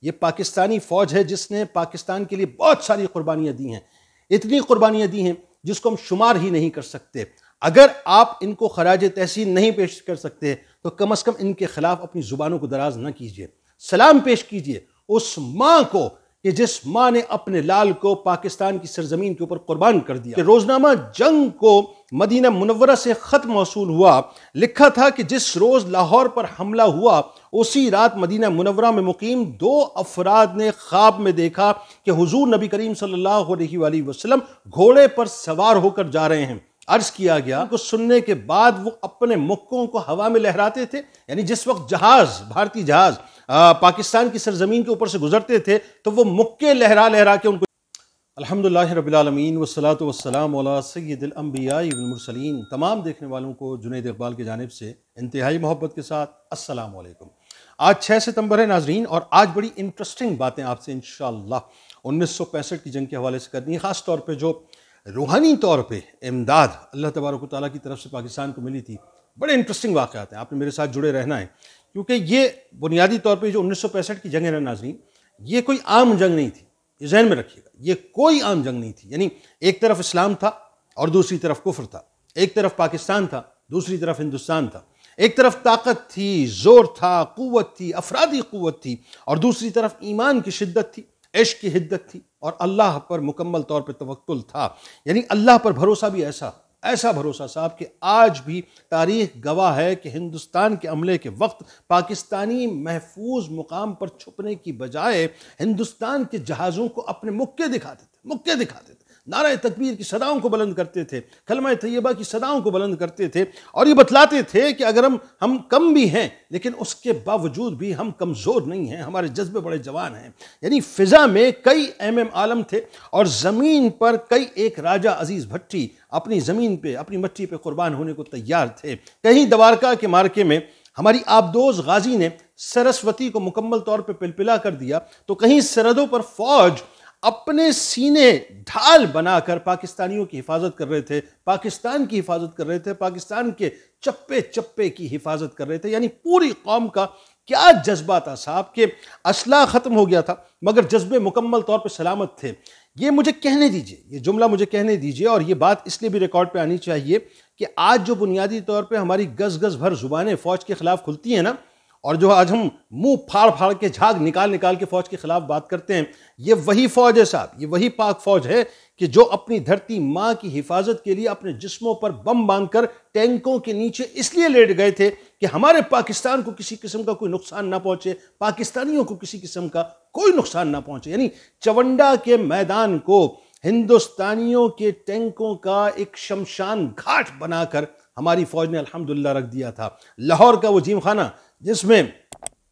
یہ پاکستانی فوج ہے جس نے پاکستان کے لیے بہت ساری قربانیاں دی ہیں، اتنی قربانیاں دی ہیں جس کو ہم شمار ہی نہیں کر سکتے۔ اگر آپ ان کو خراج تحسین نہیں پیش کر سکتے تو کم از کم ان کے خلاف اپنی زبانوں کو دراز نہ کیجیے، سلام پیش کیجیے اس ماں کو کہ جس ماں نے اپنے لال کو پاکستان کی سرزمین کے اوپر قربان کر دیا۔ کہ روزنامہ جنگ کو مدینہ منورہ سے خط موصول ہوا، لکھا تھا کہ جس روز لاہور پر حملہ ہوا اسی رات مدینہ منورہ میں مقیم 2 افراد نے خواب میں دیکھا کہ حضور نبی کریم صلی اللہ علیہ وآلہ وسلم گھوڑے پر سوار ہو کر جا رہے ہیں۔ عرض کیا گیا کو سننے کے بعد وہ اپنے مکوں کو ہوا میں لہراتے تھے، یعنی جس وقت جہاز، بھارتی جہاز پاکستان کی سرزمین کے اوپر سے گزرتے تھے تو وہ مکے لہرا لہرا کے ان کو۔ الحمدللہ رب العالمین والصلاة والسلام علی سید الانبیاء والمرسلین۔ تمام دیکھنے والوں کو جنید اقبال کی جانب سے انتہائی محبت کے ساتھ السلام علیکم۔ آج 6 ستمبر ہے ناظرین، اور آج بڑی انٹرسٹنگ باتیں آپ سے انشاءاللہ 1965 کی جنگ کے حوالے سے کرنی ہے، خاص طور پہ جو روحانی طور پہ امداد اللہ تبارک و تعالیٰ کی طرف سے پاکستان کو ملی تھی۔ بڑے انٹرسٹنگ واقعات ہیں، آپ نے میرے ساتھ جڑے رہنا ہے، کیونکہ یہ بنیادی طور پہ جو 1965 کی جنگ ہے نا ناظرین، یہ کوئی عام جنگ نہیں تھی، یہ ذہن میں رکھیے گا، یہ کوئی عام جنگ نہیں تھی۔ یعنی ایک طرف اسلام تھا اور دوسری طرف کفر تھا، ایک طرف پاکستان تھا دوسری طرف ہندوستان تھا، ایک طرف طاقت تھی، زور تھا، قوت تھی، افرادی قوت تھی، اور دوسری طرف ایمان کی شدت تھی، عشق کی حدت تھی، اور اللہ پر مکمل طور پہ توکل تھا۔ یعنی اللہ پر بھروسہ بھی ایسا بھروسہ صاحب کہ آج بھی تاریخ گواہ ہے کہ ہندوستان کے حملے کے وقت پاکستانی محفوظ مقام پر چھپنے کی بجائے ہندوستان کے جہازوں کو اپنے مکے دکھاتے تھے، نعرہ تکبیر کی صداؤں کو بلند کرتے تھے، کلمہ طیبہ کی صداؤں کو بلند کرتے تھے، اور یہ بتلاتے تھے کہ اگر ہم کم بھی ہیں لیکن اس کے باوجود بھی ہم کمزور نہیں ہیں، ہمارے جذبے بڑے جوان ہیں۔ یعنی فضا میں کئی عالم تھے اور زمین پر کئی ایک راجہ عزیز بھٹی اپنی زمین پہ، اپنی مٹی پہ قربان ہونے کو تیار تھے۔ کہیں دوارکا کے مارکے میں ہماری آبدوز غازی نے سرسوتی کو مکمل طور پہ پلپلا کر دیا، تو کہیں سرحدوں پر فوج اپنے سینے ڈھال بنا کر پاکستانیوں کی حفاظت کر رہے تھے، پاکستان کی حفاظت کر رہے تھے، پاکستان کے چپے چپے کی حفاظت کر رہے تھے۔ یعنی پوری قوم کا کیا جذبہ تھا صاحب کہ اسلحہ ختم ہو گیا تھا مگر جذبے مکمل طور پہ سلامت تھے۔ یہ مجھے کہنے دیجئے، یہ جملہ مجھے کہنے دیجئے، اور یہ بات اس لیے بھی ریکارڈ پہ آنی چاہیے کہ آج جو بنیادی طور پہ ہماری گز گز بھر زبانیں فوج کے خلاف کھلتی ہیں نا، اور جو آج ہم منہ پھاڑ کے جھاگ نکال کے فوج کے خلاف بات کرتے ہیں، یہ وہی فوج ہے صاحب، یہ وہی پاک فوج ہے کہ جو اپنی دھرتی ماں کی حفاظت کے لیے اپنے جسموں پر بم باندھ کر ٹینکوں کے نیچے اس لیے لیٹ گئے تھے کہ ہمارے پاکستان کو کسی قسم کا کوئی نقصان نہ پہنچے، پاکستانیوں کو کسی قسم کا کوئی نقصان نہ پہنچے۔ یعنی چونڈا کے میدان کو ہندوستانیوں کے ٹینکوں کا ایک شمشان گھاٹ بنا کر ہماری فوج نے الحمدللہ رکھ دیا تھا۔ لاہور کا وہ جیم خانہ جس میں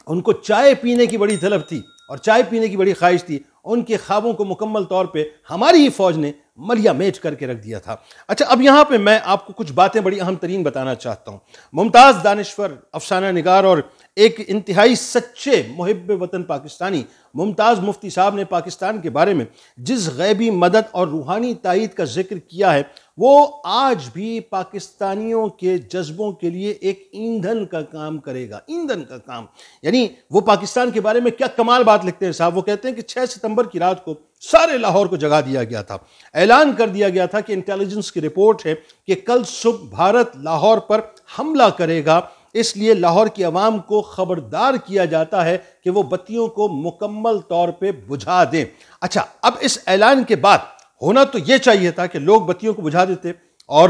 ان کو چائے پینے کی بڑی طلب تھی اور چائے پینے کی بڑی خواہش تھی، ان کے خوابوں کو مکمل طور پہ ہماری ہی فوج نے ملیا میٹ کر کے رکھ دیا تھا۔ اچھا، اب یہاں پہ میں آپ کو کچھ باتیں بڑی اہم ترین بتانا چاہتا ہوں۔ ممتاز دانشور، افسانہ نگار اور ایک انتہائی سچے محب وطن پاکستانی ممتاز مفتی صاحب نے پاکستان کے بارے میں جس غیبی مدد اور روحانی تائید کا ذکر کیا ہے وہ آج بھی پاکستانیوں کے جذبوں کے لیے ایک ایندھن کا کام کرے گا، ایندھن کا کام۔ یعنی وہ پاکستان کے بارے میں کیا کمال بات لکھتے ہیں صاحب، وہ کہتے ہیں کہ 6 ستمبر کی رات کو سارے لاہور کو جگا دیا گیا تھا، اعلان کر دیا گیا تھا کہ انٹیلیجنس کی رپورٹ ہے کہ کل صبح بھارت لاہور پر حملہ کرے گا، اس لیے لاہور کی عوام کو خبردار کیا جاتا ہے کہ وہ بتیوں کو مکمل طور پہ بجھا دیں۔ اچھا، اب اس اعلان کے بعد ہونا تو یہ چاہیے تھا کہ لوگ بتیوں کو بجھا دیتے اور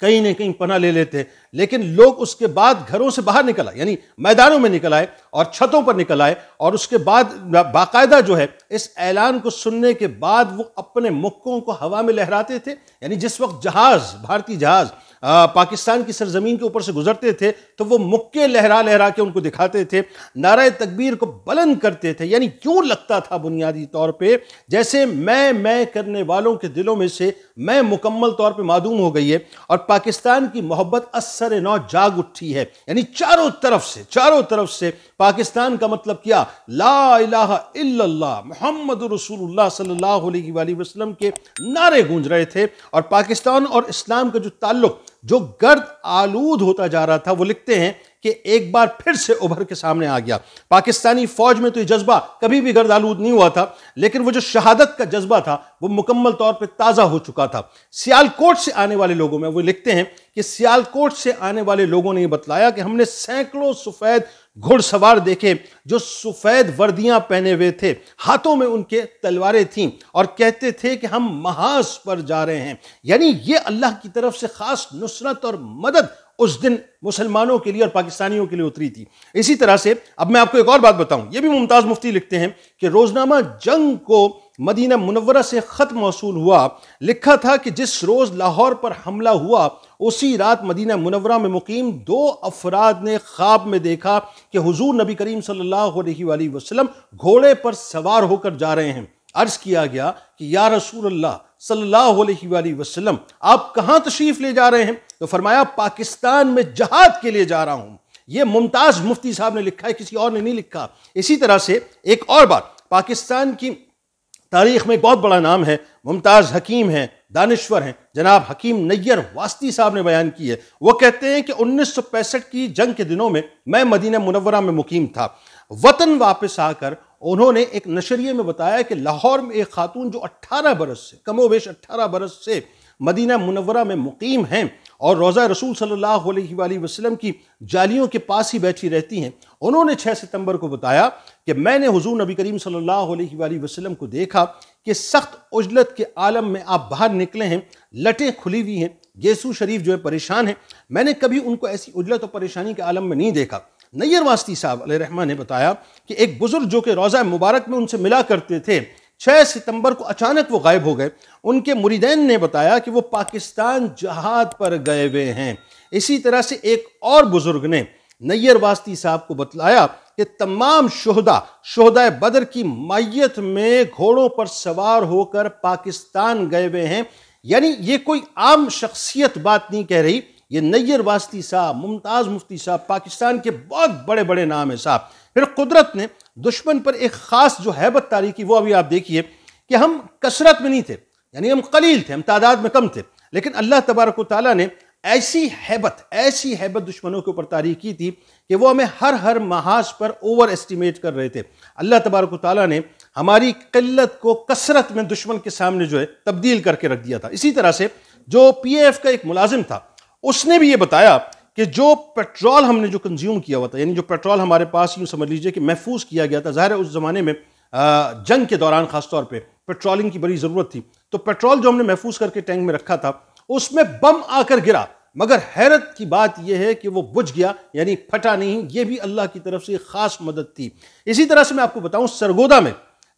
کہیں نہ کہیں پناہ لے لیتے، لیکن لوگ اس کے بعد گھروں سے باہر نکل آئے، یعنی میدانوں میں نکل آئے اور چھتوں پر نکل آئے، اور اس کے بعد باقاعدہ جو ہے اس اعلان کو سننے کے بعد وہ اپنے مکوں کو ہوا میں لہراتے تھے۔ یعنی جس وقت جہاز، بھارتی جہاز پاکستان کی سرزمین کے اوپر سے گزرتے تھے تو وہ مکے لہرا لہرا کے ان کو دکھاتے تھے، نعرہ تکبیر کو بلند کرتے تھے۔ یعنی کیوں لگتا تھا بنیادی طور پہ جیسے میں کرنے والوں کے دلوں میں سے میں مکمل طور پہ معدوم ہو گئی ہے اور پاکستان کی محبت اثر نو جاگ اٹھی ہے۔ یعنی چاروں طرف سے پاکستان کا مطلب کیا، لا الہ الا اللہ محمد رسول اللہ صلی اللہ علیہ وآلہ وسلم کے نعرے گونج رہے تھے، اور پاکستان اور اسلام کا جو تعلق جو گرد آلود ہوتا جا رہا تھا، وہ لکھتے ہیں کہ ایک بار پھر سے ابھر کے سامنے آ گیا۔ پاکستانی فوج میں تو یہ جذبہ کبھی بھی گرد آلود نہیں ہوا تھا، لیکن وہ جو شہادت کا جذبہ تھا وہ مکمل طور پہ تازہ ہو چکا تھا۔ سیالکوٹ سے آنے والے لوگوں میں وہ لکھتے ہیں کہ سیالکوٹ سے آنے والے لوگوں نے یہ بتلایا کہ ہم نے سینکڑوں سفید گھڑ سوار دیکھے جو سفید وردیاں پہنے ہوئے تھے، ہاتھوں میں ان کے تلواریں تھیں اور کہتے تھے کہ ہم محاذ پر جا رہے ہیں۔ یعنی یہ اللہ کی طرف سے خاص نصرت اور مدد اس دن مسلمانوں کے لیے اور پاکستانیوں کے لیے اتری تھی۔ اسی طرح سے اب میں آپ کو ایک اور بات بتاؤں، یہ بھی ممتاز مفتی لکھتے ہیں کہ روزنامہ جنگ کو مدینہ منورہ سے خط موصول ہوا، لکھا تھا کہ جس روز لاہور پر حملہ ہوا اسی رات مدینہ منورہ میں مقیم 2 افراد نے خواب میں دیکھا کہ حضور نبی کریم صلی اللہ علیہ وآلہ وسلم گھوڑے پر سوار ہو کر جا رہے ہیں۔ عرض کیا گیا کہ یا رسول اللہ صلی اللہ علیہ وآلہ وسلم آپ کہاں تشریف لے جا رہے ہیں؟ تو فرمایا پاکستان میں جہاد کے لیے جا رہا ہوں۔ یہ ممتاز مفتی صاحب نے لکھا ہے، کسی اور نے نہیں لکھا۔ اسی طرح سے ایک اور بات، پاکستان کی تاریخ میں ایک بہت بڑا نام ہے، ممتاز حکیم ہیں، دانشور ہیں، جناب حکیم نیر واسطی صاحب نے بیان کی ہے۔ وہ کہتے ہیں کہ 1965 کی جنگ کے دنوں میں مدینہ منورہ میں مقیم تھا۔ وطن واپس آ کر انہوں نے ایک نشریے میں بتایا کہ لاہور میں ایک خاتون جو 18 برس سے کم و بیش 18 برس سے مدینہ منورہ میں مقیم ہیں اور روضہ رسول صلی اللہ علیہ وآلہ وسلم کی جالیوں کے پاس ہی بیٹھی رہتی ہیں، انہوں نے 6 ستمبر کو بتایا کہ میں نے حضور نبی کریم صلی اللہ علیہ وآلہ وسلم کو دیکھا کہ سخت عجلت کے عالم میں آپ باہر نکلے ہیں، لٹیں کھلی ہوئی ہیں، یسوع شریف جو ہے پریشان ہیں، میں نے کبھی ان کو ایسی عجلت اور پریشانی کے عالم میں نہیں دیکھا۔ نیر واسطی صاحب علیہ رحمہ نے بتایا کہ ایک بزرگ جو کہ روضہ مبارک میں ان سے ملا کرتے تھے، 6 ستمبر کو اچانک وہ غائب ہو گئے۔ ان کے مریدین نے بتایا کہ وہ پاکستان جہاد پر گئے ہوئے ہیں۔ اسی طرح سے ایک اور بزرگ نے نیر واسطی صاحب کو بتلایا کہ تمام شہداء بدر کی مائیت میں گھوڑوں پر سوار ہو کر پاکستان گئے ہوئے ہیں۔ یعنی یہ کوئی عام شخصیت بات نہیں کہہ رہی، یہ نیر واسطی صاحب، ممتاز مفتی صاحب، پاکستان کے بہت بڑے بڑے نام ہیں صاحب۔ پھر قدرت نے دشمن پر ایک خاص جو ہیبت طاری کی، وہ ابھی آپ دیکھیے کہ ہم کثرت میں نہیں تھے، یعنی ہم قلیل تھے، ہم تعداد میں کم تھے، لیکن اللہ تبارک و تعالیٰ نے ایسی ہیبت دشمنوں کے اوپر طاری کی تھی کہ وہ ہمیں ہر محاذ پر اوور اسٹیمیٹ کر رہے تھے۔ اللہ تبارک و تعالیٰ نے ہماری قلت کو کثرت میں دشمن کے سامنے جو ہے تبدیل کر کے رکھ دیا تھا۔ اسی طرح سے جو پی اے ایف کا ایک ملازم تھا، اس نے بھی یہ بتایا کہ جو پیٹرول ہم نے جو کنزیوم کیا ہوا تھا، یعنی جو پیٹرول ہمارے پاس یوں سمجھ لیجئے کہ محفوظ کیا گیا تھا، ظاہر ہے اس زمانے میں جنگ کے دوران خاص طور پہ پیٹرولنگ کی بڑی ضرورت تھی، تو پیٹرول جو ہم نے محفوظ کر کے ٹینک میں رکھا تھا اس میں بم آ کر گرا، مگر حیرت کی بات یہ ہے کہ وہ بجھ گیا، یعنی پھٹا نہیں۔ یہ بھی اللہ کی طرف سے خاص مدد تھی۔ اسی طرح سے میں آپ کو بتاؤں، سرگودا میں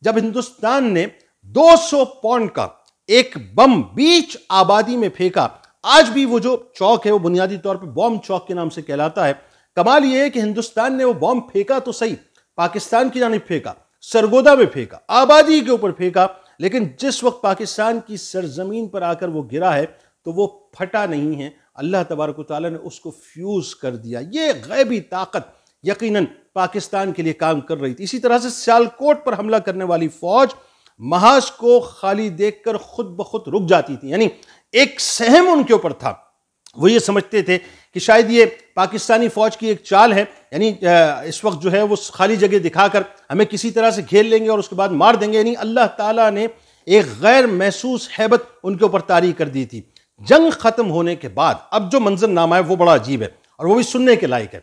جب ہندوستان نے 200 پاؤنڈ کا ایک بم بیچ آبادی میں پھینکا، آج بھی وہ جو چوک ہے وہ بنیادی طور پہ بوم چوک کے نام سے کہلاتا ہے۔ کمال یہ ہے کہ ہندوستان نے وہ بوم پھینکا تو صحیح، پاکستان کی جانب پھینکا، سرگودا میں پھینکا، آبادی کے اوپر پھینکا، لیکن جس وقت پاکستان کی سرزمین پر آ کر وہ گرا ہے تو وہ پھٹا نہیں ہے، اللہ تبارک و تعالیٰ نے اس کو فیوز کر دیا۔ یہ غیبی طاقت یقیناً پاکستان کے لیے کام کر رہی تھی۔ اسی طرح سے سیالکوٹ پر حملہ کرنے والی فوج محاذ کو خالی دیکھ کر خود بخود رک جاتی تھی، یعنی ایک سہم ان کے اوپر تھا، وہ یہ سمجھتے تھے کہ شاید یہ پاکستانی فوج کی ایک چال ہے، یعنی اس وقت جو ہے وہ خالی جگہ دکھا کر ہمیں کسی طرح سے گھیر لیں گے اور اس کے بعد مار دیں گے۔ یعنی اللہ تعالیٰ نے ایک غیر محسوس ہیبت ان کے اوپر طاری کر دی تھی۔ جنگ ختم ہونے کے بعد اب جو منظر نامہ ہے وہ بڑا عجیب ہے اور وہ بھی سننے کے لائق ہے۔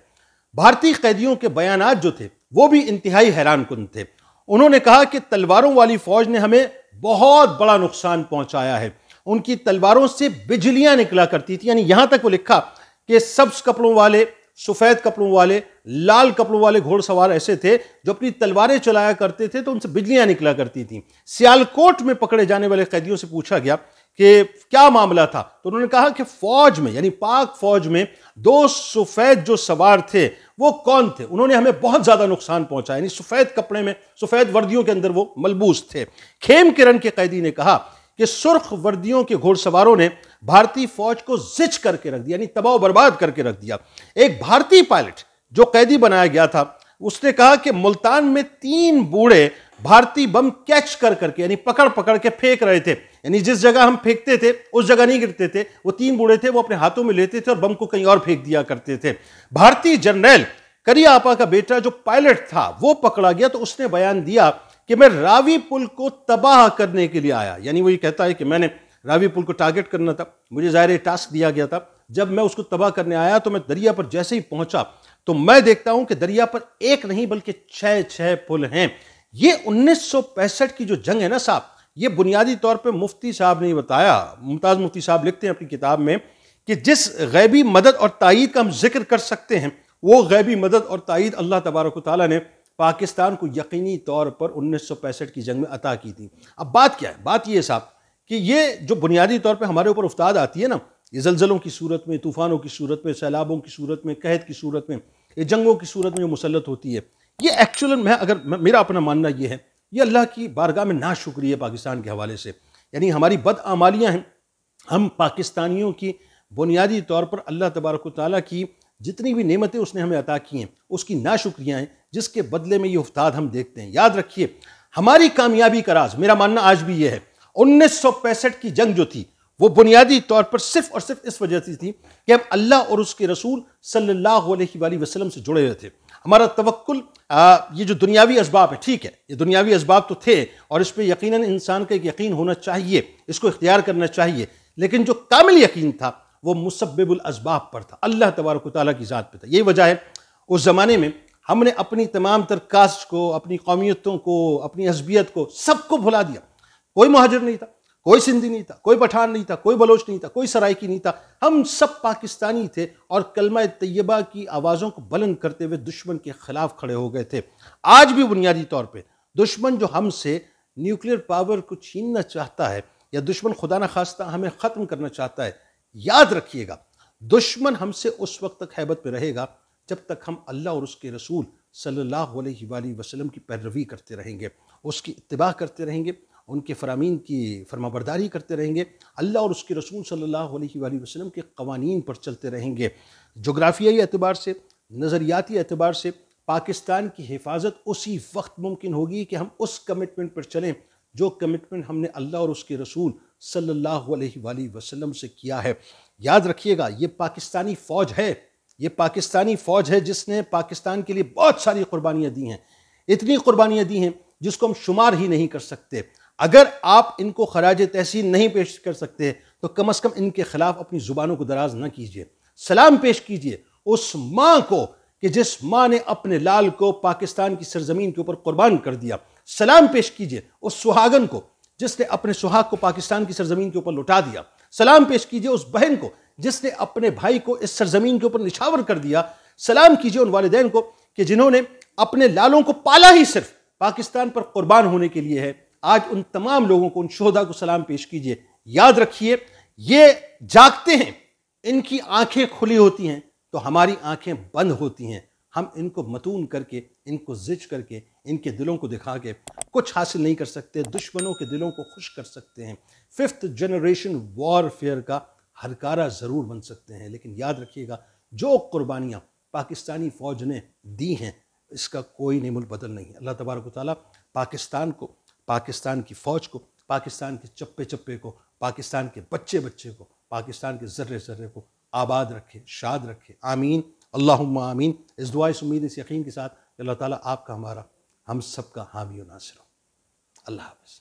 بھارتی قیدیوں کے بیانات جو تھے وہ بھی انتہائی حیران کن تھے۔ انہوں نے کہا کہ تلواروں والی فوج نے ہمیں بہت بڑا نقصان پہنچایا ہے، ان کی تلواروں سے بجلیاں نکلا کرتی تھی، یعنی یہاں تک وہ لکھا کہ سبز کپڑوں والے، سفید کپڑوں والے، لال کپڑوں والے گھوڑ سوار ایسے تھے جو اپنی تلواریں چلایا کرتے تھے تو ان سے بجلیاں نکلا کرتی تھیں۔ سیالکوٹ میں پکڑے جانے والے قیدیوں سے پوچھا گیا کہ کیا معاملہ تھا، تو انہوں نے کہا کہ فوج میں، یعنی پاک فوج میں 2 سفید جو سوار تھے وہ کون تھے، انہوں نے ہمیں بہت زیادہ نقصان پہنچایا، یعنی سفید کپڑے میں، سفید وردیوں کے اندر وہ ملبوس تھے۔ کھیم کرن کے قیدی نے کہا کہ سرخ وردیوں کے گھوڑ سواروں نے بھارتی فوج کو زچ کر کے رکھ دیا، یعنی تباہ و برباد کر کے رکھ دیا۔ ایک بھارتی پائلٹ جو قیدی بنایا گیا تھا اس نے کہا کہ ملتان میں 3 بوڑھے بھارتی بم کیچ کر کے، یعنی پکڑ کے پھینک رہے تھے، یعنی جس جگہ ہم پھینکتے تھے اس جگہ نہیں گرتے تھے، وہ 3 بوڑھے تھے، وہ اپنے ہاتھوں میں لیتے تھے اور بم کو کہیں اور پھینک دیا کرتے تھے۔ بھارتی جنرل کریا آپا کا بیٹا جو پائلٹ تھا وہ پکڑا گیا تو اس نے بیان دیا کہ میں راوی پل کو تباہ کرنے کے لیے آیا، یعنی وہ یہ کہتا ہے کہ میں نے راوی پل کو ٹارگٹ کرنا تھا، مجھے ظاہر ٹاسک دیا گیا تھا، جب میں اس کو تباہ کرنے آیا تو میں دریا پر جیسے ہی پہنچا تو میں دیکھتا ہوں کہ دریا پر ایک نہیں بلکہ 6 پل ہیں۔ یہ 1965 کی جو جنگ ہے نا صاحب، یہ بنیادی طور پہ مفتی صاحب نے بتایا، ممتاز مفتی صاحب لکھتے ہیں اپنی کتاب میں کہ جس غیبی مدد اور تائید کا ہم ذکر کر سکتے ہیں، وہ غیبی مدد اور تائید اللہ تبارک و تعالیٰ نے پاکستان کو یقینی طور پر 1965 کی جنگ میں عطا کی تھی۔ اب بات کیا ہے؟ بات یہ ہے صاحب کہ یہ جو بنیادی طور پہ ہمارے اوپر افتاد آتی ہے نا، یہ زلزلوں کی صورت میں، طوفانوں کی صورت میں، سیلابوں کی صورت میں، قحط کی صورت میں، یہ جنگوں کی صورت میں جو مسلط ہوتی ہے، یہ ایکچولاً میرا اپنا ماننا یہ ہے، یہ اللہ کی بارگاہ میں ناشکری ہے پاکستان کے حوالے سے، یعنی ہماری بدعمالیاں ہیں۔ ہم پاکستانیوں کی بنیادی طور پر اللہ تبارک و تعالیٰ کی جتنی بھی نعمتیں اس نے ہمیں عطا کی ہیں اس کی ناشکریاں ہیں، جس کے بدلے میں یہ افتاد ہم دیکھتے ہیں۔ یاد رکھیے ہماری کامیابی کا راز، میرا ماننا آج بھی یہ ہے، 1965 کی جنگ جو تھی وہ بنیادی طور پر صرف اور صرف اس وجہ سے تھی کہ ہم اللہ اور اس کے رسول صلی اللہ علیہ وآلہ وسلم سے جڑے ہوئے تھے۔ ہمارا توکل، یہ جو دنیاوی اسباب ہے، ٹھیک ہے، یہ دنیاوی اسباب تو تھے اور اس پہ یقیناً انسان کا ایک یقین ہونا چاہیے، اس کو اختیار کرنا چاہیے، لیکن جو کامل یقین تھا وہ مسبب الاسباب پر تھا، اللہ تبارک و تعالیٰ کی ذات پہ تھا۔ یہی وجہ ہے اس زمانے میں ہم نے اپنی تمام تر کاسٹ کو، اپنی قومیتوں کو، اپنی حزبیت کو، سب کو بھلا دیا۔ کوئی مہاجر نہیں تھا، کوئی سندھی نہیں تھا، کوئی پٹھان نہیں تھا، کوئی بلوچ نہیں تھا، کوئی سرائکی نہیں تھا، ہم سب پاکستانی تھے اور کلمہ طیبہ کی آوازوں کو بلند کرتے ہوئے دشمن کے خلاف کھڑے ہو گئے تھے۔ آج بھی بنیادی طور پہ دشمن جو ہم سے نیوکلیر پاور کو چھیننا چاہتا ہے یا دشمن خدا نخواستہ ہمیں ختم کرنا چاہتا ہے، یاد رکھیے گا دشمن ہم سے اس وقت تک ہیبت پہ رہے گا جب تک ہم اللہ اور اس کے رسول صلی اللہ علیہ وآلہ وسلم کی پیروی کرتے رہیں گے، اس کی اتباع کرتے رہیں گے، ان کے فرامین کی فرما برداری کرتے رہیں گے، اللہ اور اس کے رسول صلی اللہ علیہ وآلہ وسلم کے قوانین پر چلتے رہیں گے۔ جغرافیائی اعتبار سے، نظریاتی اعتبار سے پاکستان کی حفاظت اسی وقت ممکن ہوگی کہ ہم اس کمٹمنٹ پر چلیں جو کمٹمنٹ ہم نے اللہ اور اس کے رسول صلی اللہ علیہ وآلہ وسلم سے کیا ہے۔ یاد رکھیے گا یہ پاکستانی فوج ہے، یہ پاکستانی فوج ہے جس نے پاکستان کے لیے بہت ساری قربانیاں دی ہیں، اتنی قربانیاں دی ہیں جس کو ہم شمار ہی نہیں کر سکتے۔ اگر آپ ان کو خراج تحسین نہیں پیش کر سکتے تو کم از کم ان کے خلاف اپنی زبانوں کو دراز نہ کیجیے، سلام پیش کیجیے اس ماں کو کہ جس ماں نے اپنے لال کو پاکستان کی سرزمین کے اوپر قربان کر دیا، سلام پیش کیجیے اس سہاگن کو جس نے اپنے سہاگ کو پاکستان کی سرزمین کے اوپر لوٹا دیا، سلام پیش کیجیے اس بہن کو جس نے اپنے بھائی کو اس سرزمین کے اوپر نچھاور کر دیا، سلام کیجیے ان والدین کو کہ جنہوں نے اپنے لالوں کو پالا ہی صرف پاکستان پر قربان ہونے کے لیے ہے۔ آج ان تمام لوگوں کو، ان شہداء کو سلام پیش کیجیے۔ یاد رکھیے یہ جاگتے ہیں، ان کی آنکھیں کھلی ہوتی ہیں تو ہماری آنکھیں بند ہوتی ہیں، ہم ان کو متون کر کے، ان کو زج کر کے، ان کے دلوں کو دکھا کے کچھ حاصل نہیں کر سکتے، دشمنوں کے دلوں کو خوش کر سکتے ہیں، 5th جنریشن وارفیئر کا ہرکارہ ضرور بن سکتے ہیں، لیکن یاد رکھیے گا جو قربانیاں پاکستانی فوج نے دی ہیں اس کا کوئی نعم البدل نہیں ہے۔ اللہ تبارک و تعالیٰ پاکستان کو، پاکستان کی فوج کو، پاکستان کے چپے چپے کو، پاکستان کے بچے بچے کو، پاکستان کے ذرے ذرے کو آباد رکھے، شاد رکھے، آمین، اللہم آمین۔ اس دعا، اس امید، اس یقین کے ساتھ کہ اللہ تعالیٰ آپ کا، ہمارا، ہم سب کا حامی و ناصر ہو۔ اللہ حافظ۔